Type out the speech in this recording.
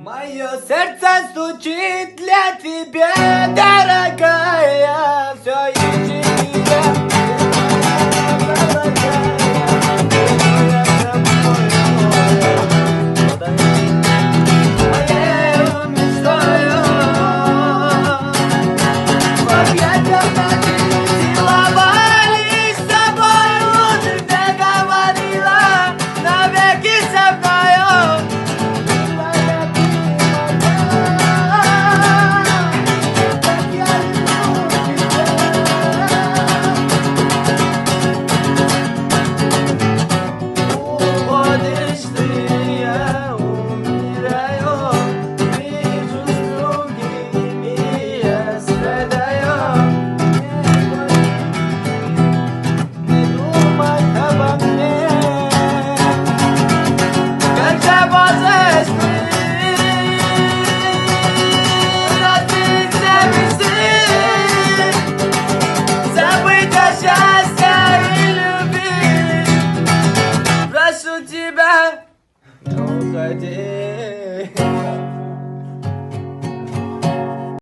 Мое сердце стучит для тебя, дорогая, все ищет тебя. Моею мечтою в объятиях ночи целовались с тобою. Ты мне говорила навеки со мною. Уходишь ты, я умираю, вижу с другими, я страдаю. Не думай обо мне, когда можешь ты разбить все мечты, забыть о счастье и любви. Прошу тебя, не уходи.